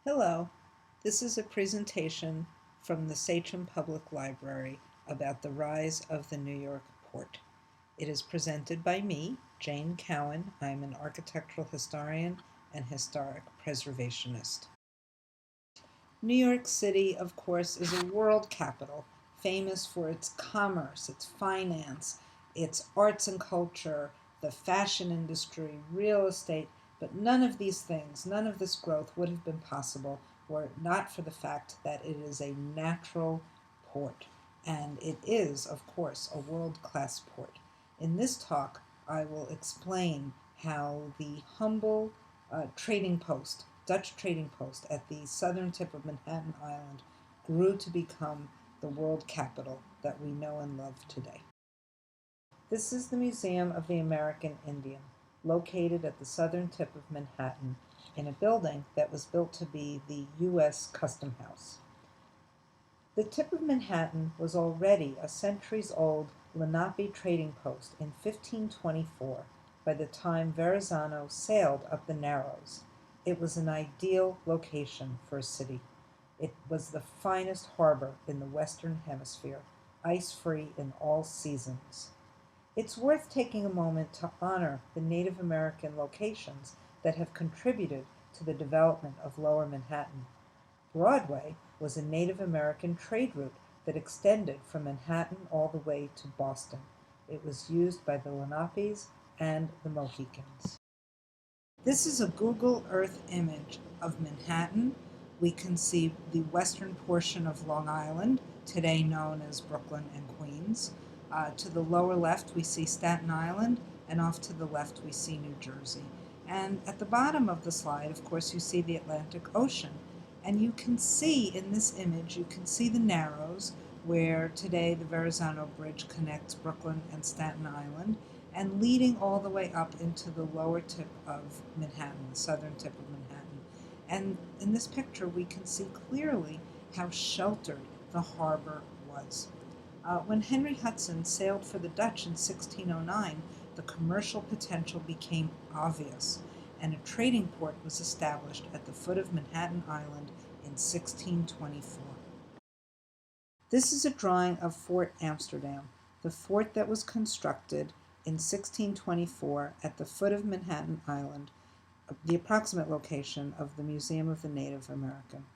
Hello, this is a presentation from the Sachem Public Library about the rise of the New York port. It is presented by me, Jane Cowan. I'm an architectural historian and historic preservationist. New York City, of course, is a world capital, famous for its commerce, its finance, its arts and culture, the fashion industry, real estate, but none of these things, none of this growth would have been possible were it not for the fact that it is a natural port. And it is, of course, a world-class port. In this talk, I will explain how the humble trading post, Dutch trading post at the southern tip of Manhattan Island grew to become the world capital that we know and love today. This is the Museum of the American Indian, located at the southern tip of Manhattan in a building that was built to be the U.S. Custom House. The tip of Manhattan was already a centuries-old Lenape trading post in 1524 by the time Verrazano sailed up the Narrows. It was an ideal location for a city. It was the finest harbor in the Western Hemisphere, ice-free in all seasons. It's worth taking a moment to honor the Native American locations that have contributed to the development of Lower Manhattan. Broadway was a Native American trade route that extended from Manhattan all the way to Boston. It was used by the Lenapes and the Mohicans. This is a Google Earth image of Manhattan. We can see the western portion of Long Island, today known as Brooklyn and Queens. To the lower left, we see Staten Island, and off to the left, we see New Jersey. And at the bottom of the slide, of course, you see the Atlantic Ocean. And you can see in this image, you can see the Narrows, where today the Verrazano Bridge connects Brooklyn and Staten Island, and leading all the way up into the lower tip of Manhattan, the southern tip of Manhattan. And in this picture, we can see clearly how sheltered the harbor was. When Henry Hudson sailed for the Dutch in 1609, the commercial potential became obvious, and a trading port was established at the foot of Manhattan Island in 1624. This is a drawing of Fort Amsterdam, the fort that was constructed in 1624 at the foot of Manhattan Island, the approximate location of the Museum of the Native American.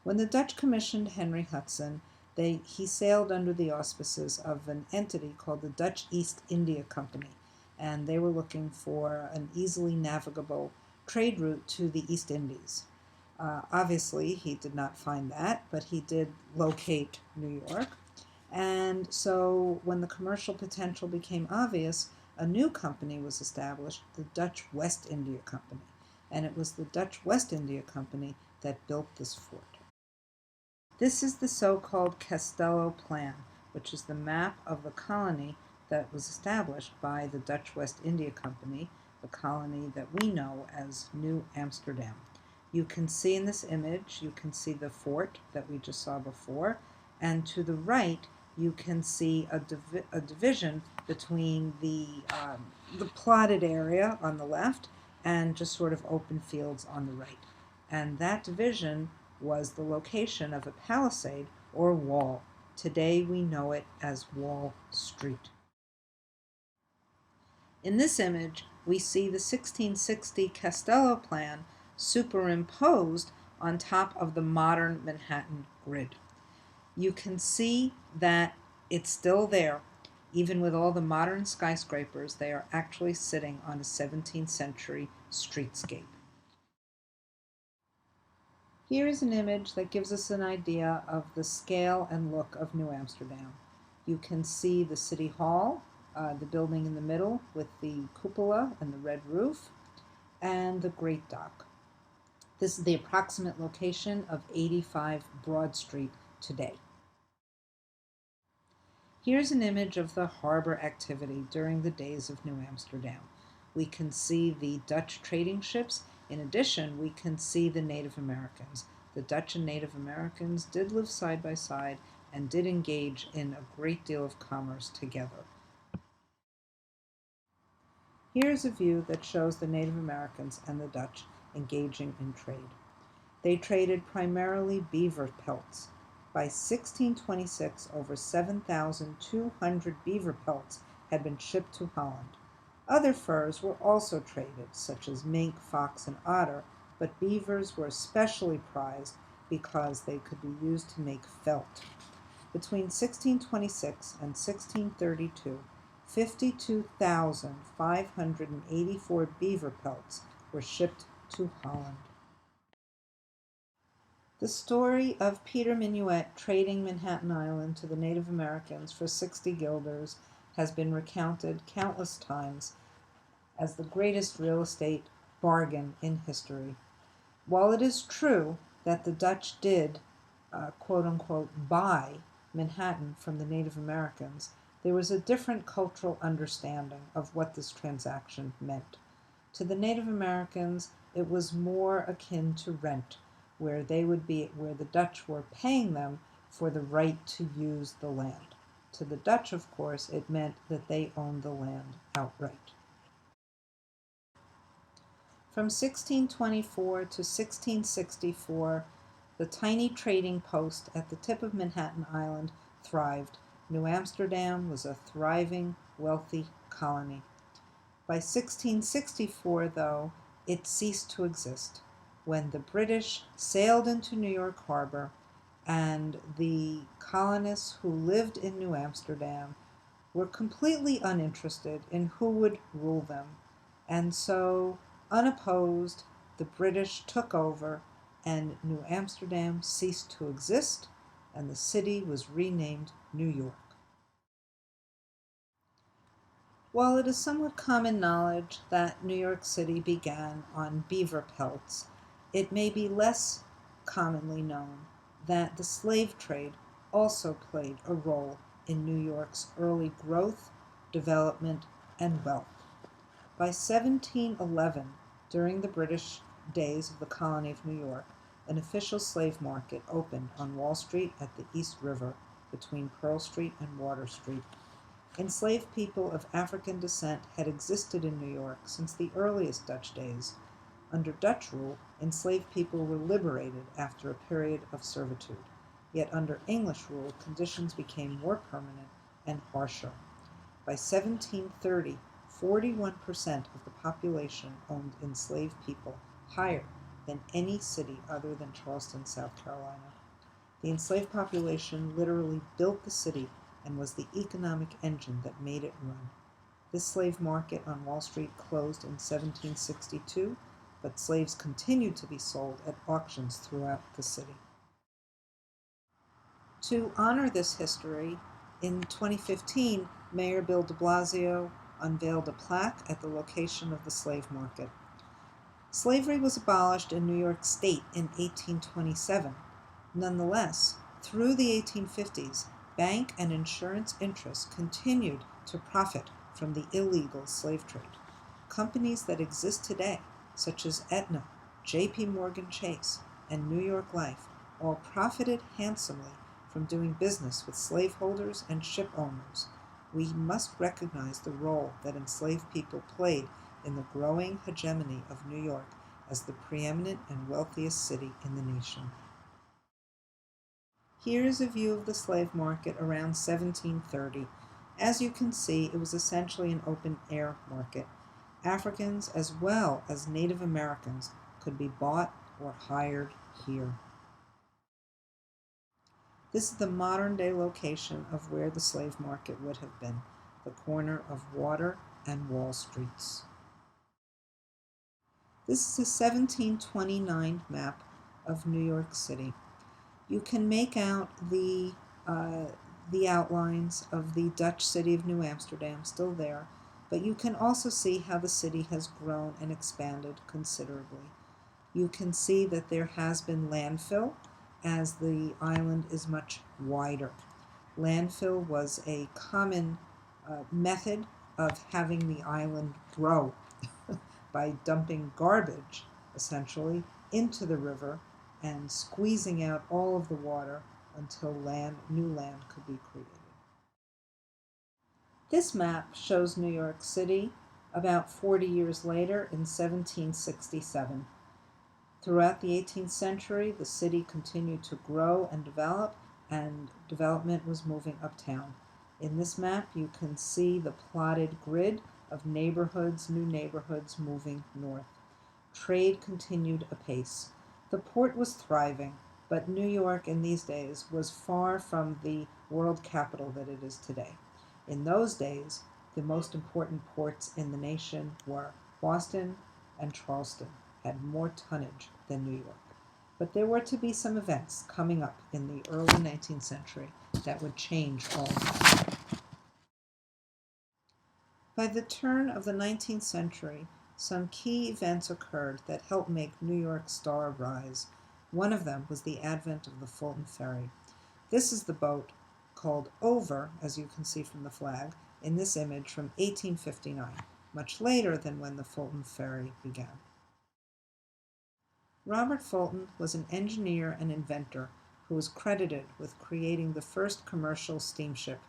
When the Dutch commissioned Henry Hudson, he sailed under the auspices of an entity called the Dutch East India Company, and they were looking for an easily navigable trade route to the East Indies. Obviously, he did not find that, but he did locate New York. And so when the commercial potential became obvious, a new company was established, the Dutch West India Company. And it was the Dutch West India Company that built this fort. This is the so-called Castello Plan, which is the map of the colony that was established by the Dutch West India Company, the colony that we know as New Amsterdam. You can see in this image, you can see the fort that we just saw before, and to the right, you can see a division between the plotted area on the left and just sort of open fields on the right. And that division was the location of a palisade or wall. Today we know it as Wall Street. In this image, we see the 1660 Castello Plan superimposed on top of the modern Manhattan grid. You can see that it's still there. Even with all the modern skyscrapers, they are actually sitting on a 17th century streetscape. Here is an image that gives us an idea of the scale and look of New Amsterdam. You can see the City Hall, the building in the middle with the cupola and the red roof, and the Great Dock. This is the approximate location of 85 Broad Street today. Here's an image of the harbor activity during the days of New Amsterdam. We can see the Dutch trading ships. In addition, we can see the Native Americans. The Dutch and Native Americans did live side by side and did engage in a great deal of commerce together. Here's a view that shows the Native Americans and the Dutch engaging in trade. They traded primarily beaver pelts. By 1626, over 7,200 beaver pelts had been shipped to Holland. Other furs were also traded, such as mink, fox, and otter, but beavers were especially prized because they could be used to make felt. Between 1626 and 1632, 52,584 beaver pelts were shipped to Holland. The story of Peter Minuit trading Manhattan Island to the Native Americans for 60 guilders has been recounted countless times as the greatest real estate bargain in history. While it is true that the Dutch did, quote unquote, buy Manhattan from the Native Americans, there was a different cultural understanding of what this transaction meant. To the Native Americans, it was more akin to rent, where the Dutch were paying them for the right to use the land. To the Dutch, of course, it meant that they owned the land outright. From 1624 to 1664, the tiny trading post at the tip of Manhattan Island thrived. New Amsterdam was a thriving, wealthy colony. By 1664, though, it ceased to exist when the British sailed into New York Harbor and the colonists who lived in New Amsterdam were completely uninterested in who would rule them. And so, unopposed, the British took over and New Amsterdam ceased to exist and the city was renamed New York. While it is somewhat common knowledge that New York City began on beaver pelts, it may be less commonly known that the slave trade also played a role in New York's early growth, development, and wealth. By 1711, during the British days of the colony of New York, an official slave market opened on Wall Street at the East River between Pearl Street and Water Street. Enslaved people of African descent had existed in New York since the earliest Dutch days. Under Dutch rule, enslaved people were liberated after a period of servitude. Yet under English rule, conditions became more permanent and harsher. By 1730, 41% of the population owned enslaved people, higher than any city other than Charleston, South Carolina. The enslaved population literally built the city and was the economic engine that made it run. This slave market on Wall Street closed in 1762, but slaves continued to be sold at auctions throughout the city. To honor this history, in 2015, Mayor Bill de Blasio unveiled a plaque at the location of the slave market. Slavery was abolished in New York State in 1827. Nonetheless, through the 1850s, bank and insurance interests continued to profit from the illegal slave trade. Companies that exist today, such as Aetna, J.P. Morgan Chase, and New York Life, all profited handsomely from doing business with slaveholders and ship owners. We must recognize the role that enslaved people played in the growing hegemony of New York as the preeminent and wealthiest city in the nation. Here is a view of the slave market around 1730. As you can see, it was essentially an open-air market. Africans as well as Native Americans could be bought or hired here. This is the modern-day location of where the slave market would have been, the corner of Water and Wall Streets. This is a 1729 map of New York City. You can make out the outlines of the Dutch city of New Amsterdam still there, but you can also see how the city has grown and expanded considerably. You can see that there has been landfill as the island is much wider. Landfill was a common method of having the island grow by dumping garbage, essentially, into the river and squeezing out all of the water until new land could be created. This map shows New York City about 40 years later in 1767. Throughout the 18th century, the city continued to grow and develop, and development was moving uptown. In this map, you can see the plotted grid of neighborhoods, new neighborhoods moving north. Trade continued apace. The port was thriving, but New York in these days was far from the world capital that it is today. In those days, the most important ports in the nation were Boston and Charleston, had more tonnage than New York. But there were to be some events coming up in the early 19th century that would change all of that. By the turn of the 19th century, some key events occurred that helped make New York's star rise. One of them was the advent of the Fulton Ferry. This is the boat called Over, as you can see from the flag, in this image from 1859, much later than when the Fulton Ferry began. Robert Fulton was an engineer and inventor who was credited with creating the first commercial steamship.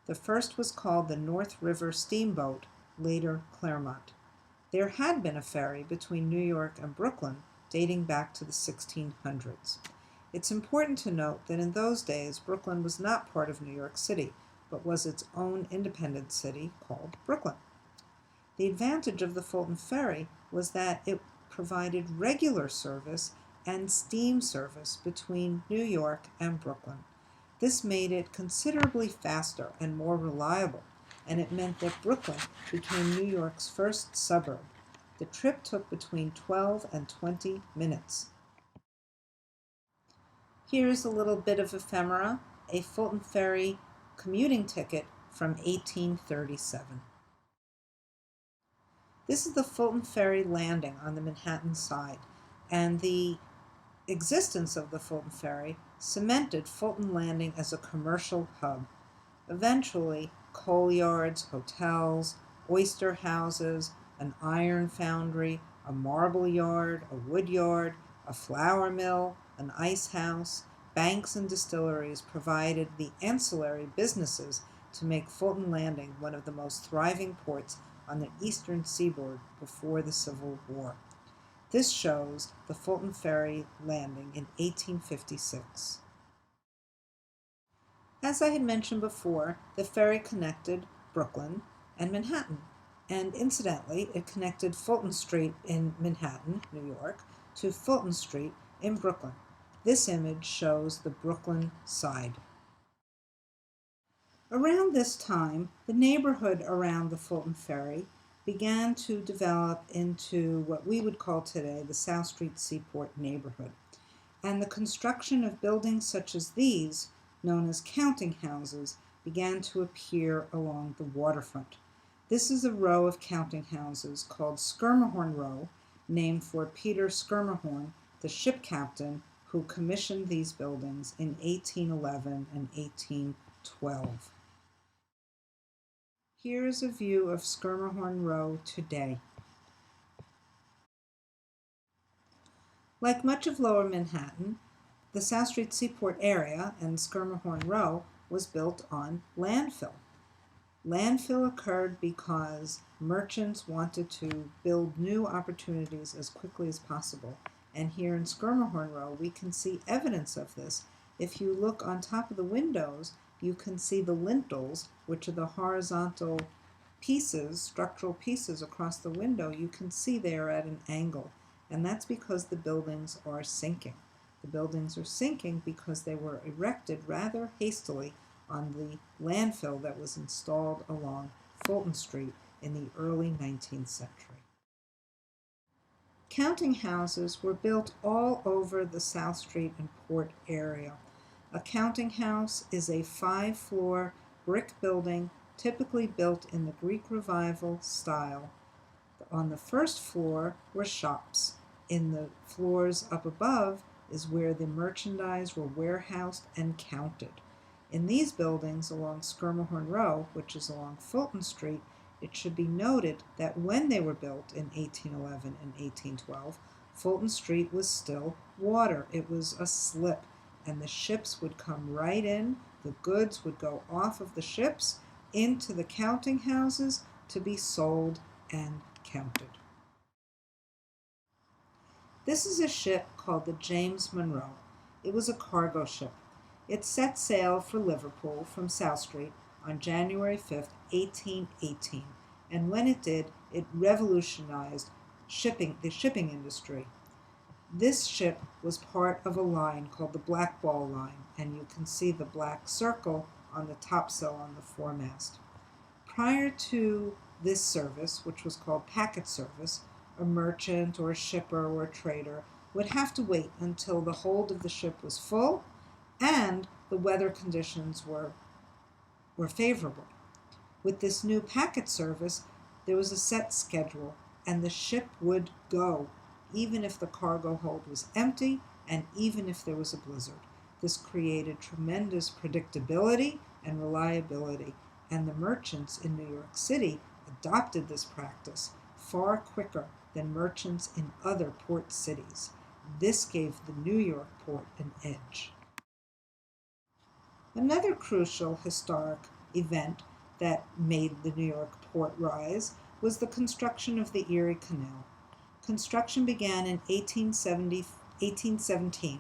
The first was called the North River Steamboat, later Clermont. There had been a ferry between New York and Brooklyn dating back to the 1600s. It's important to note that in those days, Brooklyn was not part of New York City, but was its own independent city called Brooklyn. The advantage of the Fulton Ferry was that it provided regular service and steam service between New York and Brooklyn. This made it considerably faster and more reliable, and it meant that Brooklyn became New York's first suburb. The trip took between 12 and 20 minutes. Here's a little bit of ephemera, a Fulton Ferry commuting ticket from 1837. This is the Fulton Ferry landing on the Manhattan side, and the existence of the Fulton Ferry cemented Fulton Landing as a commercial hub. Eventually, coal yards, hotels, oyster houses, an iron foundry, a marble yard, a wood yard, a flour mill, an ice house, banks and distilleries provided the ancillary businesses to make Fulton Landing one of the most thriving ports on the eastern seaboard before the Civil War. This shows the Fulton Ferry landing in 1856. As I had mentioned before, the ferry connected Brooklyn and Manhattan, and incidentally, it connected Fulton Street in Manhattan, New York, to Fulton Street in Brooklyn. This image shows the Brooklyn side. Around this time, the neighborhood around the Fulton Ferry began to develop into what we would call today the South Street Seaport neighborhood. And the construction of buildings such as these, known as counting houses, began to appear along the waterfront. This is a row of counting houses called Skirmahorn Row, named for Peter Skirmahorn, the ship captain who commissioned these buildings in 1811 and 1812. Here is a view of Skirmahorn Row today. Like much of Lower Manhattan, the South Street Seaport area and Skirmahorn Row was built on landfill. Landfill occurred because merchants wanted to build new opportunities as quickly as possible. And here in Skirmahorn Row, we can see evidence of this. If you look on top of the windows, you can see the lintels, which are the horizontal pieces, structural pieces across the window. You can see they are at an angle, and that's because the buildings are sinking. The buildings are sinking because they were erected rather hastily on the landfill that was installed along Fulton Street in the early 19th century. Counting houses were built all over the South Street and Port area. A counting house is a 5-floor brick building typically built in the Greek Revival style. On the first floor were shops. In the floors up above is where the merchandise were warehoused and counted. In these buildings along Skirmahorn Row, which is along Fulton Street, it should be noted that when they were built in 1811 and 1812, Fulton Street was still water. It was a slip, and the ships would come right in. The goods would go off of the ships into the counting houses to be sold and counted. This is a ship called the James Monroe. It was a cargo ship. It set sail for Liverpool from South Street on January 5th, 1818, and when it did, it revolutionized the shipping industry. This ship was part of a line called the Black Ball Line, and you can see the black circle on the topsail on the foremast. Prior to this service, which was called packet service, a merchant or a shipper or a trader would have to wait until the hold of the ship was full and the weather conditions were favorable. With this new packet service, there was a set schedule, and the ship would go, even if the cargo hold was empty and even if there was a blizzard. This created tremendous predictability and reliability, and the merchants in New York City adopted this practice far quicker than merchants in other port cities. This gave the New York port an edge. Another crucial historic event that made the New York port rise was the construction of the Erie Canal. Construction began in 1817,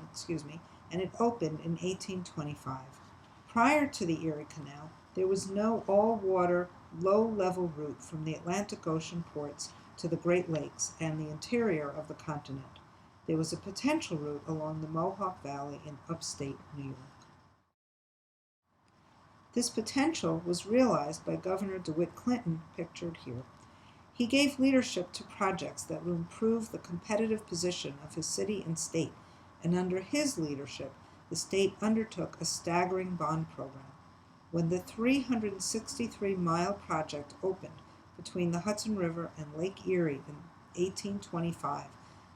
and it opened in 1825. Prior to the Erie Canal, there was no all-water, low-level route from the Atlantic Ocean ports to the Great Lakes and the interior of the continent. There was a potential route along the Mohawk Valley in upstate New York. This potential was realized by Governor DeWitt Clinton, pictured here. He gave leadership to projects that would improve the competitive position of his city and state, and under his leadership, the state undertook a staggering bond program. When the 363-mile project opened between the Hudson River and Lake Erie in 1825,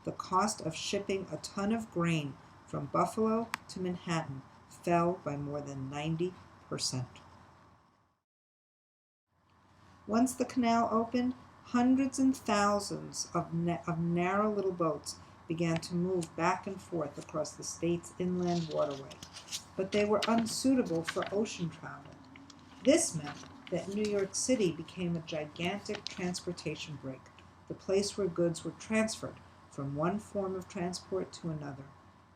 the cost of shipping a ton of grain from Buffalo to Manhattan fell by more than 90%. Once the canal opened, hundreds and thousands of narrow little boats began to move back and forth across the state's inland waterway, but they were unsuitable for ocean travel. This meant that New York City became a gigantic transportation break, the place where goods were transferred from one form of transport to another.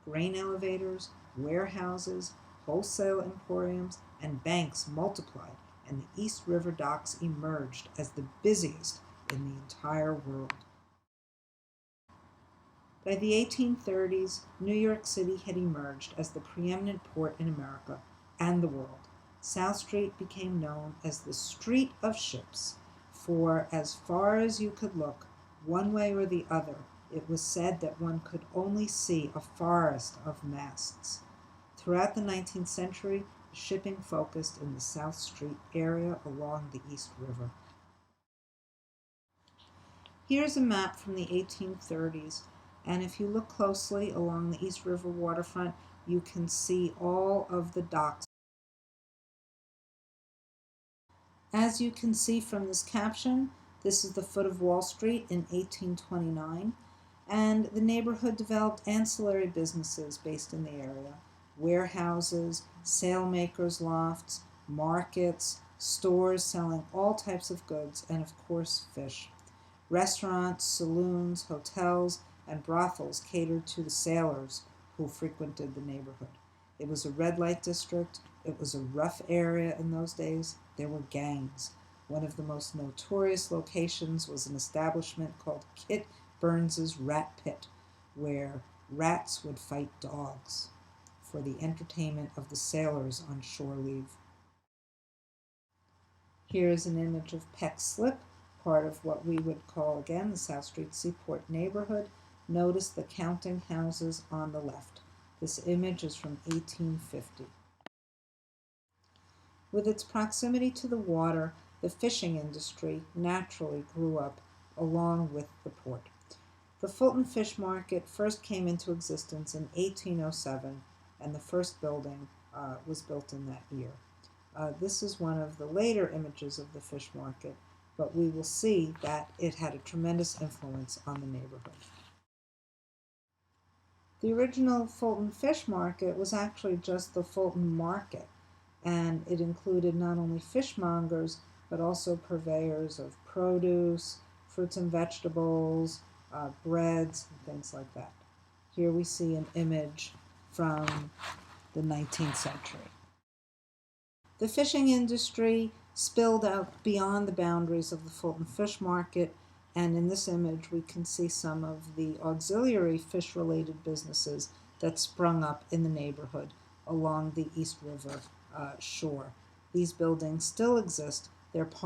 Grain elevators, warehouses, wholesale emporiums, and banks multiplied, and the East River docks emerged as the busiest in the entire world. By the 1830s, New York City had emerged as the preeminent port in America and the world. South Street became known as the Street of Ships, for as far as you could look, one way or the other, it was said that one could only see a forest of masts. Throughout the 19th century, shipping focused in the South Street area along the East River. Here's a map from the 1830s, and if you look closely along the East River waterfront, you can see all of the docks. As you can see from this caption, this is the foot of Wall Street in 1829, and the neighborhood developed ancillary businesses based in the area: warehouses, sailmakers' lofts, markets, stores selling all types of goods, and of course fish. Restaurants, saloons, hotels, and brothels catered to the sailors who frequented the neighborhood. It was a red light district. It was a rough area in those days. There were gangs. One of the most notorious locations was an establishment called Kit Burns's Rat Pit, where rats would fight dogs for the entertainment of the sailors on shore leave. Here is an image of Peck Slip, part of what we would call, again, the South Street Seaport neighborhood. Notice the counting houses on the left. This image is from 1850. With its proximity to the water, the fishing industry naturally grew up along with the port. The Fulton Fish Market first came into existence in 1807, and the first building was built in that year. This is one of the later images of the fish market, but we will see that it had a tremendous influence on the neighborhood. The original Fulton Fish Market was actually just the Fulton Market, and it included not only fishmongers, but also purveyors of produce, fruits and vegetables, breads, and things like that. Here we see an image from the 19th century. The fishing industry spilled out beyond the boundaries of the Fulton Fish Market, and in this image we can see some of the auxiliary fish-related businesses that sprung up in the neighborhood along the East River shore. These buildings still exist. They're part